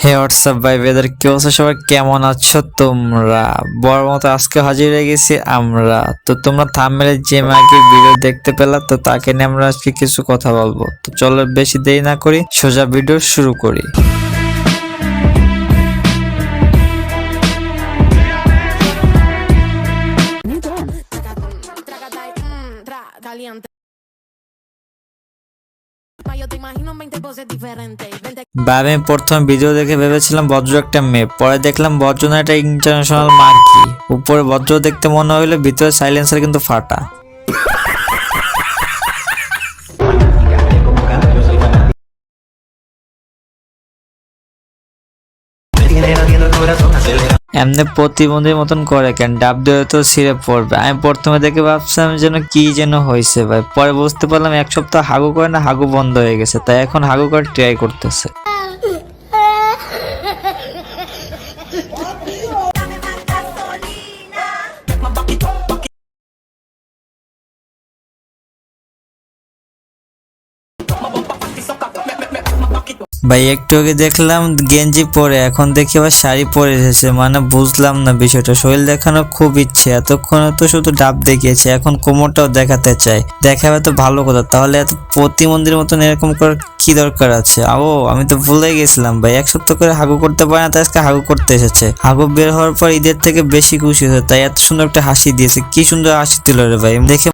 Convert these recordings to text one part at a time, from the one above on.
হে WhatsApp ভাই বেদার কি অবস্থা, সবাই কেমন আছো তোমরা? বড় মতো আজকে হাজির হয়ে গেছি আমরা। তো তোমরা থাম্বনেলে যে মাকে ভিডিও দেখতে পেলা, তো তাকে নিয়ে আমরা আজকে কিছু কথা বলবো। তো চলো বেশি দেরি না করি, সোজা ভিডিও শুরু করি। আমি প্রথম ভিডিও দেখে ভেবেছিলাম বজ্র একটা মেয়ে, পরে দেখলাম বজ্র না, একটা ইন্টারন্যাশনাল মার্কি। উপরে বজ্র দেখতে মনে হইলো, ভিতরে সাইলেন্সার কিন্তু ফাটা। এমনি প্রতিবন্ধীর মতন করে কেন? ডাব দিয়ে তো ছিঁড়ে পড়বে। আমি প্রথমে দেখে ভাবছিলাম যেন কি যেন হয়েছে ভাই, পরে বুঝতে পারলাম এক সপ্তাহ হাগু করে না, হাগু বন্ধ হয়ে গেছে, তাই এখন হাগু করে ট্রাই করতেছে। ভাই একটু আগে দেখলাম গেঞ্জি পরে, এখন দেখি আবার শাড়ি পরে এসেছে, মানে বুঝলাম না বিষয়টা। শরীর দেখানোর খুব ইচ্ছে, এতক্ষণে তো শুধু ডাব দেখিয়েছে, এখন কোমরটাও দেখাতে চাই। দেখাবে তো ভালো কথা, তাহলে এত প্রতিবন্ধীর মতন এরকম করার কি দরকার আছে? আমি তো ভুলে গেছিলাম ভাই, এক সপ্তাহ করে হাগু করতে পারে না, তাই আজকে হাগু করতে এসেছে। হাগু বের হওয়ার পর ঈদের থেকে বেশি খুশি হয়েছে, তাই এত সুন্দর একটা হাসি দিয়েছে। কি সুন্দর হাসি দিল রে ভাই, দেখে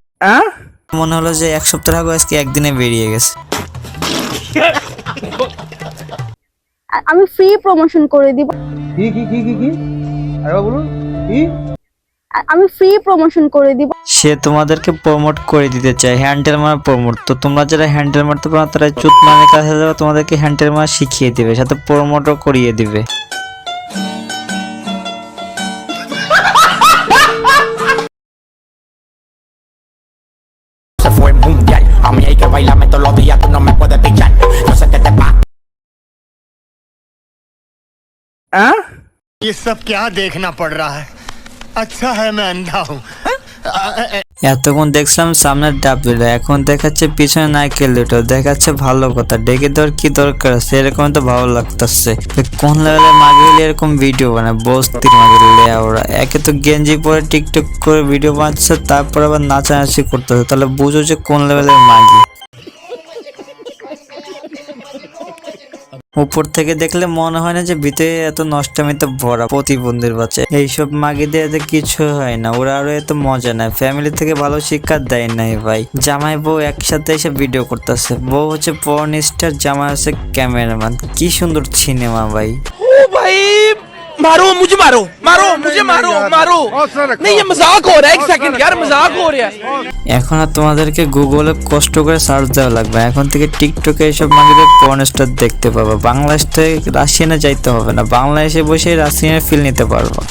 মনে হলো যে এক সপ্তাহ হাগু আজকে একদিনে বেরিয়ে গেছে। আমি ফ্রি প্রমোশন করে দিব। কি কি কি কি কি আরেকবার বলুন। কি? আমি ফ্রি প্রমোশন করে দিব। সে তোমাদেরকে প্রমোট করে দিতে চায়, হ্যান্ডেল মারা প্রমোট। তো তোমরা যারা হ্যান্ডেল মারতে পারো তারা চুত মানে কাছে যাবে, তোমাদেরকে হ্যান্ডেল মারা শিখিয়ে দিবে, সাথে প্রমোটও করিয়ে দিবে। Se fue mundial, a mí hay que bailarme todos los días, tú no me puedes pillar, yo sé que te pasa. ये सब क्या देखना पड़ रहा है? अच्छा है मैं अंधा हूँ। এতক্ষণ দেখছিলাম সামনের ডাব দুটো, এখন দেখাচ্ছে পিছনে নারকেল দুটো। দেখাচ্ছে ভালো কথা, ডেকে দেওয়ার কি দরকার আছে? এরকম তো ভালো লাগতেছে। কোন লেভেলের মাগিলে এরকম ভিডিও বানায়? বস্তির মাগিলে ওরা একে তো গেঞ্জি পরে টিকটক করে ভিডিও বানাচ্ছে, তারপর আবার নাচানাচি করতেছে, তাহলে বুঝো যে কোন লেভেলের মাগি। উপর থেকে দেখলে মনে হয় না যে ভিতরে এত নষ্টামিতে ভরা প্রতিবন্ধীর বাচ্চা। এইসব মাগিদের এতে কিছু হয় না, ওরা আরো এত মজা নেয়। ফ্যামিলি থেকে ভালো শিক্ষা দেয় নাই ভাই। জামাই বউ একসাথে এসে ভিডিও করতেছে, বউ হচ্ছে পর্ন স্টার, জামাই হচ্ছে ক্যামেরাম্যান। কি সুন্দর সিনেমা ভাই। ओ भाई मारो मुझे, मारो मारो मुझे, मारो मारो। नहीं ये मजाक हो रहा है, एक सेकंड यार, मजाक हो रहा है। এখন আর তোমাদেরকে গুগলে কষ্ট করে সার্চ দেওয়া লাগবে, এখন থেকে টিকটকে এইসব মাগিদের পর্ন স্টার দেখতে পাবা। বাংলাদেশ থেকে রাশিয়ানে যাইতে হবে না, বাংলাদেশে বসে রাশিয়ানের ফিল নিতে পারবা।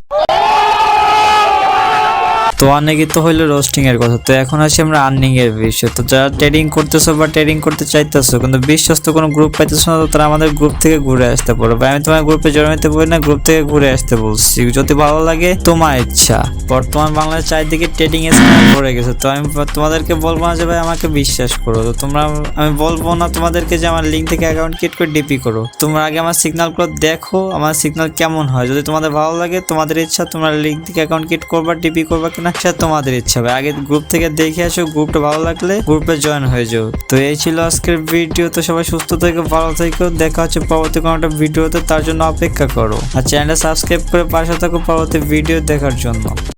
তো অনেকে তো হইলো রোস্টিং এর কথা, তো এখন আসি আমরা আর্নিং এর বিষয়। তো যারা ট্রেডিং করতেছো বা ট্রেডিং করতে চাইতেছো কিন্তু বিশ্বস্ত কোনো গ্রুপ পাইতেছো না, তো তারা আমাদের গ্রুপ থেকে ঘুরে আসতে পারো। আমি তোমার গ্রুপে জয়েন হতে বলি না, গ্রুপ থেকে ঘুরে আসতে বলছি। যদি ভালো লাগে তোমার ইচ্ছা। বর্তমান বাংলাদেশ চারিদিকে ট্রেডিং এর স্ক্যাম পড়ে গেছে, তো আমি তোমাদেরকে বলবো না যে ভাই আমাকে বিশ্বাস করো। তো তোমরা, আমি বলবো না তোমাদেরকে যে আমার লিঙ্ক থেকে অ্যাকাউন্ট ক্রিয়েট করে ডিপি করো। তোমরা আগে আমার সিগন্যাল গুলো দেখো, আমার সিগন্যাল কেমন হয়। যদি তোমাদের ভালো লাগে, তোমাদের ইচ্ছা, তোমরা লিঙ্ক থেকে অ্যাকাউন্ট ক্রিয়েট করবা, ডিপি করবা কিনা সেটা তোমাদের ইচ্ছা। আগে গ্রুপ থেকে দেখে আসো, গ্রুপটা ভালো লাগলে গ্রুপে জয়েন হয়ে যাও। তো এই ছিল আজকের ভিডিও। তো সবাই সুস্থ থেকো, ভালো থেকো, দেখা হচ্ছে পরবর্তী কোনো একটা ভিডিওতে, তার জন্য অপেক্ষা করো। আর চ্যানেলটা সাবস্ক্রাইব করে পাশে থাকো পরবর্তী ভিডিও দেখার জন্য।